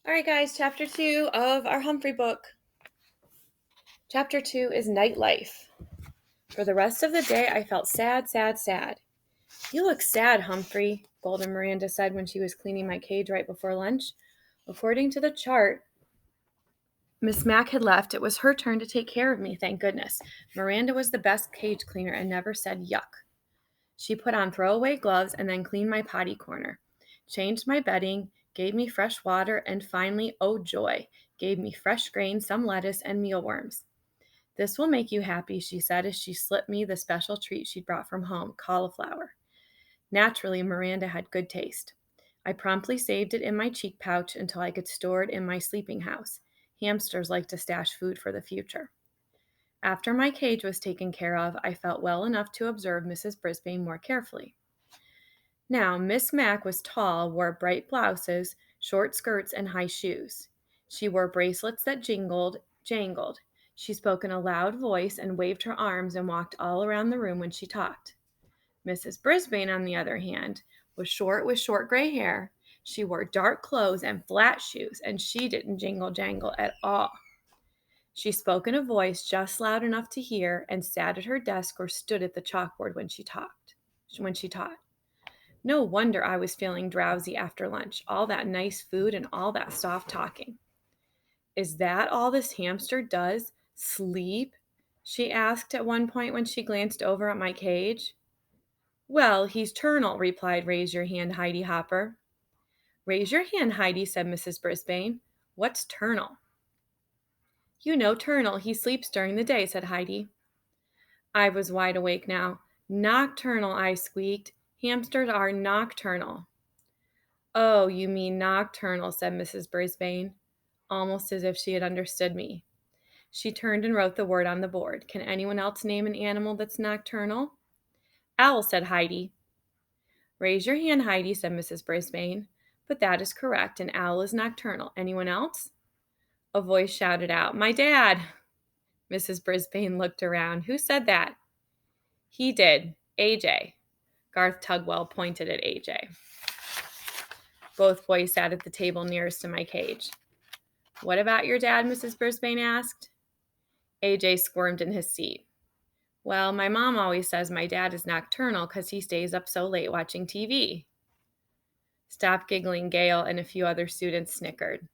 All right, guys, chapter 2 of our Humphrey book. Chapter 2 is Nightlife. For the rest of the day, I felt sad, sad, sad. You look sad, Humphrey, Golden Miranda said when she was cleaning my cage right before lunch. According to the chart, Miss Mack had left. It was her turn to take care of me, thank goodness. Miranda was the best cage cleaner and never said yuck. She put on throwaway gloves and then cleaned my potty corner, changed my bedding, gave me fresh water, and finally, oh joy, gave me fresh grain, some lettuce, and mealworms. This will make you happy, she said as she slipped me the special treat she'd brought from home, cauliflower. Naturally, Miranda had good taste. I promptly saved it in my cheek pouch until I could store it in my sleeping house. Hamsters like to stash food for the future. After my cage was taken care of, I felt well enough to observe Mrs. Brisbane more carefully. Now, Miss Mack was tall, wore bright blouses, short skirts, and high shoes. She wore bracelets that jangled. She spoke in a loud voice and waved her arms and walked all around the room when she talked. Mrs. Brisbane, on the other hand, was short with short gray hair. She wore dark clothes and flat shoes, and she didn't jingle jangle at all. She spoke in a voice just loud enough to hear and sat at her desk or stood at the chalkboard when she taught. No wonder I was feeling drowsy after lunch, all that nice food and all that soft talking. Is that all this hamster does? Sleep? She asked at one point when she glanced over at my cage. Well, he's ternal, replied Raise Your Hand, Heidi Hopper. Raise your hand, Heidi, said Mrs. Brisbane. What's ternal? You know ternal. He sleeps during the day, said Heidi. I was wide awake now. Nocturnal, I squeaked. Hamsters are nocturnal. Oh, you mean nocturnal, said Mrs. Brisbane, almost as if she had understood me. She turned and wrote the word on the board. Can anyone else name an animal that's nocturnal? Owl, said Heidi. Raise your hand, Heidi, said Mrs. Brisbane. But that is correct. An owl is nocturnal. Anyone else? A voice shouted out, My dad. Mrs. Brisbane looked around. Who said that? He did. AJ. Garth Tugwell pointed at AJ. Both boys sat at the table nearest to my cage. What about your dad? Mrs. Brisbane asked. AJ squirmed in his seat. Well, my mom always says my dad is nocturnal because he stays up so late watching TV. Stop giggling, Gail, and a few other students snickered.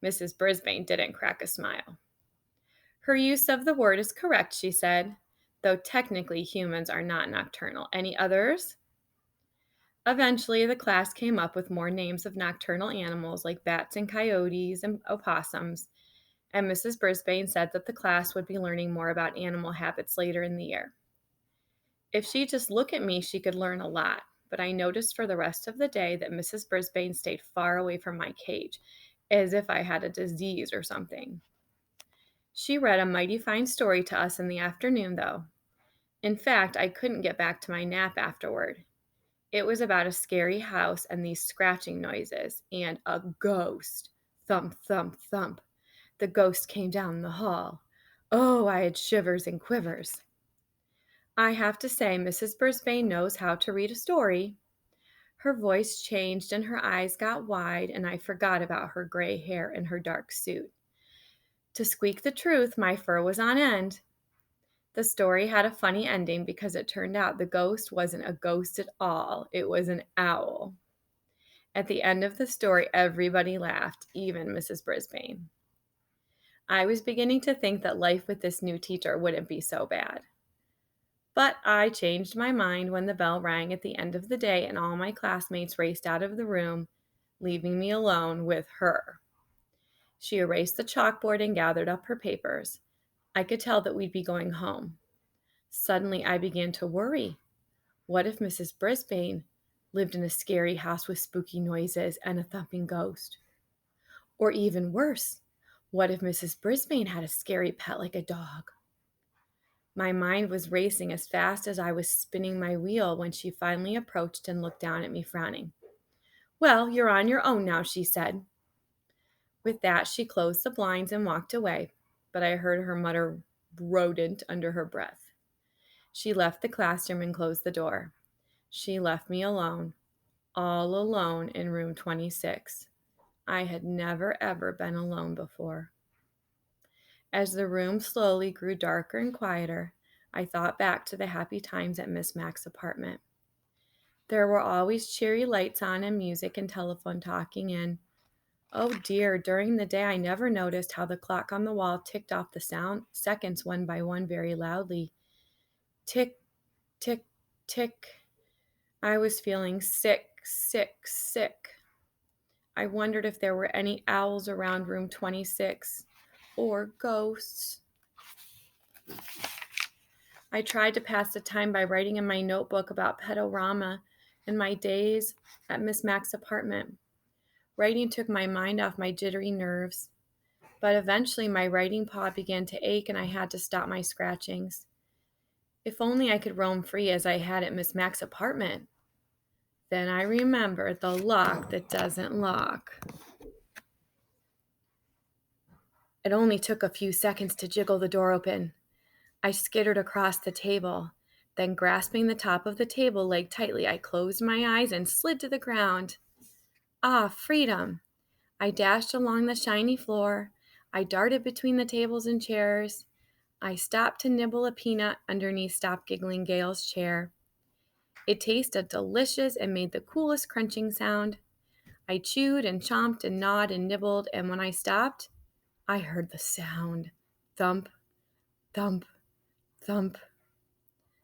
Mrs. Brisbane didn't crack a smile. Her use of the word is correct, she said, though technically humans are not nocturnal. Any others? Eventually, the class came up with more names of nocturnal animals like bats and coyotes and opossums, and Mrs. Brisbane said that the class would be learning more about animal habits later in the year. If she'd just look at me, she could learn a lot, but I noticed for the rest of the day that Mrs. Brisbane stayed far away from my cage, as if I had a disease or something. She read a mighty fine story to us in the afternoon, though. In fact, I couldn't get back to my nap afterward. It was about a scary house and these scratching noises, and a ghost. Thump, thump, thump. The ghost came down the hall. Oh, I had shivers and quivers. I have to say, Mrs. Brisbane knows how to read a story. Her voice changed and her eyes got wide, and I forgot about her gray hair and her dark suit. To squeak the truth, my fur was on end. The story had a funny ending because it turned out the ghost wasn't a ghost at all. It was an owl. At the end of the story, everybody laughed, even Mrs. Brisbane. I was beginning to think that life with this new teacher wouldn't be so bad. But I changed my mind when the bell rang at the end of the day and all my classmates raced out of the room, leaving me alone with her. She erased the chalkboard and gathered up her papers. I could tell that we'd be going home. Suddenly, I began to worry. What if Mrs. Brisbane lived in a scary house with spooky noises and a thumping ghost? Or even worse, what if Mrs. Brisbane had a scary pet like a dog? My mind was racing as fast as I was spinning my wheel when she finally approached and looked down at me, frowning. Well, you're on your own now, she said. With that, she closed the blinds and walked away, but I heard her mutter rodent under her breath. She left the classroom and closed the door. She left me alone, all alone in room 26. I had never ever been alone before. As the room slowly grew darker and quieter, I thought back to the happy times at Miss Mack's apartment. There were always cheery lights on and music and telephone talking, and oh dear, during the day I never noticed how the clock on the wall ticked off the sound seconds one by one very loudly. Tick, tick, tick. I was feeling sick, sick, sick. I wondered if there were any owls around room 26 or ghosts. I tried to pass the time by writing in my notebook about Pedorama and my days at Miss Mack's apartment. Writing took my mind off my jittery nerves, but eventually my writing paw began to ache and I had to stop my scratchings. If only I could roam free as I had at Miss Mack's apartment. Then I remembered the lock that doesn't lock. It only took a few seconds to jiggle the door open. I skittered across the table. Then, grasping the top of the table leg tightly, I closed my eyes and slid to the ground. Ah, freedom! I dashed along the shiny floor. I darted between the tables and chairs. I stopped to nibble a peanut underneath Stop Giggling Gail's chair. It tasted delicious and made the coolest crunching sound. I chewed and chomped and gnawed and nibbled, and when I stopped, I heard the sound. Thump, thump, thump.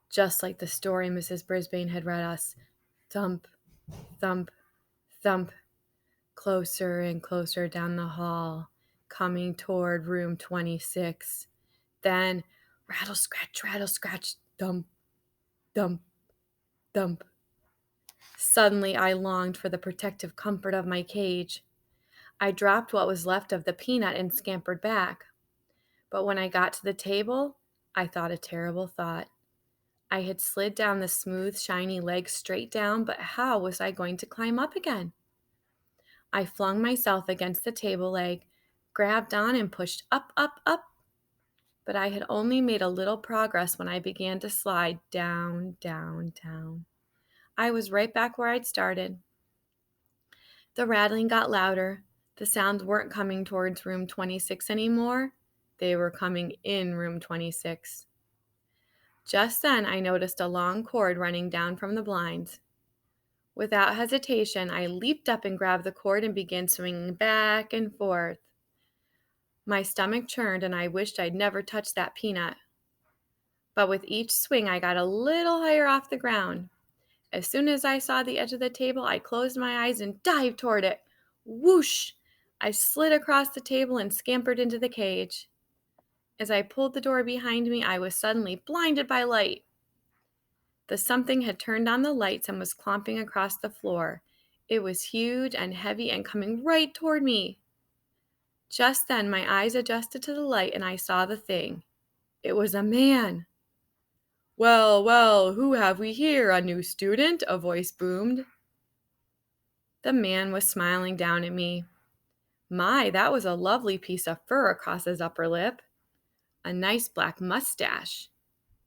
Just like the story Mrs. Brisbane had read us. Thump, thump, thump. Closer and closer down the hall, coming toward room 26. Then, rattle, scratch, thump, thump, thump. Suddenly, I longed for the protective comfort of my cage. I dropped what was left of the peanut and scampered back. But when I got to the table, I thought a terrible thought. I had slid down the smooth, shiny leg straight down, but how was I going to climb up again? I flung myself against the table leg, grabbed on and pushed up, up, up. But I had only made a little progress when I began to slide down, down, down. I was right back where I'd started. The rattling got louder. The sounds weren't coming towards room 26 anymore. They were coming in room 26. Just then, I noticed a long cord running down from the blinds. Without hesitation, I leaped up and grabbed the cord and began swinging back and forth. My stomach churned and I wished I'd never touched that peanut. But with each swing, I got a little higher off the ground. As soon as I saw the edge of the table, I closed my eyes and dived toward it. Whoosh! I slid across the table and scampered into the cage. As I pulled the door behind me, I was suddenly blinded by light. The something had turned on the lights and was clomping across the floor. It was huge and heavy and coming right toward me. Just then, my eyes adjusted to the light and I saw the thing. It was a man. Well, well, who have we here? A new student? A voice boomed. The man was smiling down at me. My, that was a lovely piece of fur across his upper lip. A nice black mustache.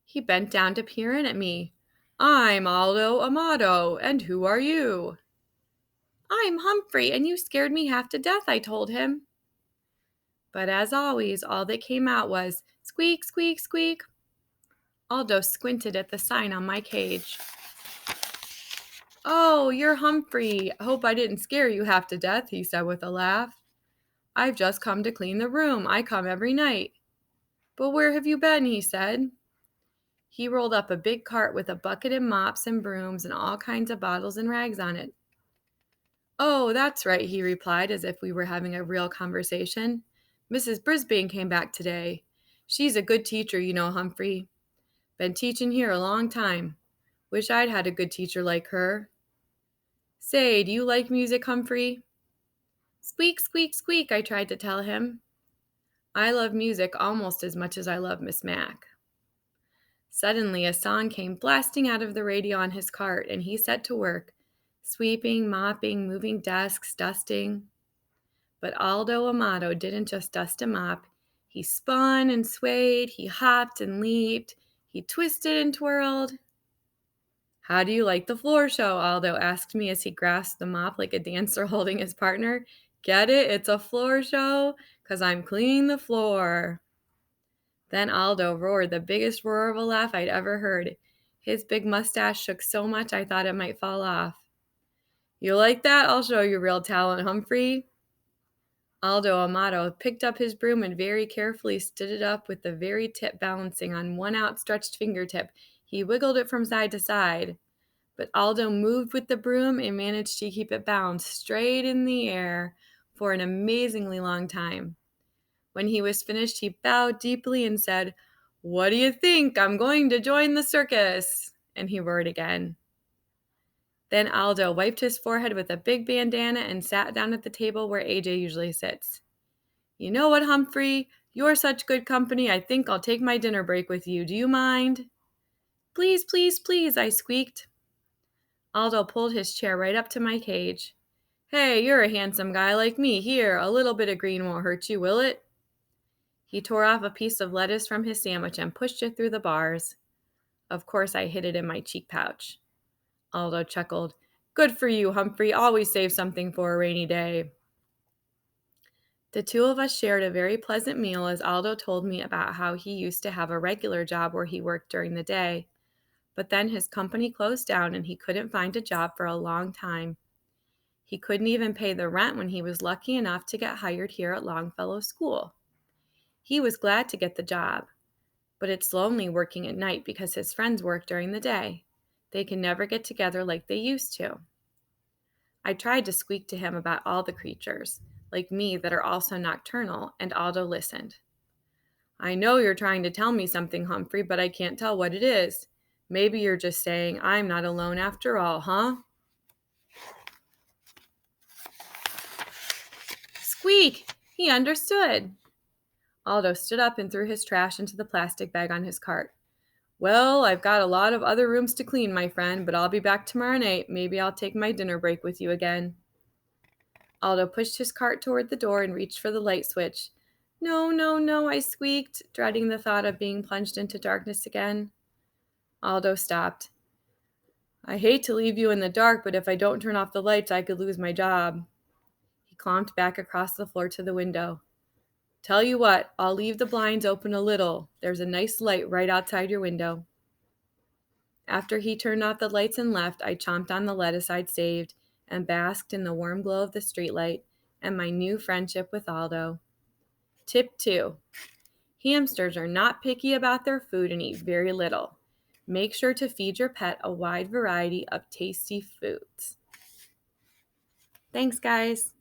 He bent down to peer in at me. I'm Aldo Amato, and who are you? I'm Humphrey, and you scared me half to death, I told him. But as always, all that came out was squeak, squeak, squeak. Aldo squinted at the sign on my cage. Oh, you're Humphrey. Hope I didn't scare you half to death, he said with a laugh. I've just come to clean the room. I come every night. But where have you been, he said. He rolled up a big cart with a bucket and mops and brooms and all kinds of bottles and rags on it. Oh, that's right, he replied as if we were having a real conversation. Mrs. Brisbane came back today. She's a good teacher, you know, Humphrey. Been teaching here a long time. Wish I'd had a good teacher like her. Say, do you like music, Humphrey? Squeak, squeak, squeak, I tried to tell him. I love music almost as much as I love Miss Mack. Suddenly, a song came blasting out of the radio on his cart, and he set to work, sweeping, mopping, moving desks, dusting. But Aldo Amato didn't just dust and mop. He spun and swayed, he hopped and leaped, he twisted and twirled. How do you like the floor show? Aldo asked me as he grasped the mop like a dancer holding his partner. Get it? It's a floor show, 'cause I'm cleaning the floor. Then Aldo roared the biggest roar of a laugh I'd ever heard. His big mustache shook so much I thought it might fall off. You like that? I'll show you real talent, Humphrey. Aldo Amato picked up his broom and very carefully stood it up with the very tip balancing on one outstretched fingertip. He wiggled it from side to side. But Aldo moved with the broom and managed to keep it balanced straight in the air for an amazingly long time. When he was finished, he bowed deeply and said, "What do you think? I'm going to join the circus." And he roared again. Then Aldo wiped his forehead with a big bandana and sat down at the table where AJ usually sits. You know what, Humphrey? You're such good company, I think I'll take my dinner break with you. Do you mind? Please, please, please, I squeaked. Aldo pulled his chair right up to my cage. Hey, you're a handsome guy like me. Here, a little bit of green won't hurt you, will it? He tore off a piece of lettuce from his sandwich and pushed it through the bars. Of course, I hid it in my cheek pouch. Aldo chuckled. Good for you, Humphrey. Always save something for a rainy day. The two of us shared a very pleasant meal as Aldo told me about how he used to have a regular job where he worked during the day, but then his company closed down and he couldn't find a job for a long time. He couldn't even pay the rent when he was lucky enough to get hired here at Longfellow School. He was glad to get the job, but it's lonely working at night because his friends work during the day. They can never get together like they used to. I tried to squeak to him about all the creatures, like me, that are also nocturnal, and Aldo listened. I know you're trying to tell me something, Humphrey, but I can't tell what it is. Maybe you're just saying I'm not alone after all, huh? Squeak! He understood. Aldo stood up and threw his trash into the plastic bag on his cart. Well, I've got a lot of other rooms to clean, my friend, but I'll be back tomorrow night. Maybe I'll take my dinner break with you again. Aldo pushed his cart toward the door and reached for the light switch. No, no, no, I squeaked, dreading the thought of being plunged into darkness again. Aldo stopped. I hate to leave you in the dark, but if I don't turn off the lights, I could lose my job. He clomped back across the floor to the window. Tell you what, I'll leave the blinds open a little. There's a nice light right outside your window. After he turned off the lights and left, I chomped on the lettuce I'd saved and basked in the warm glow of the streetlight and my new friendship with Aldo. Tip 2. Hamsters are not picky about their food and eat very little. Make sure to feed your pet a wide variety of tasty foods. Thanks, guys.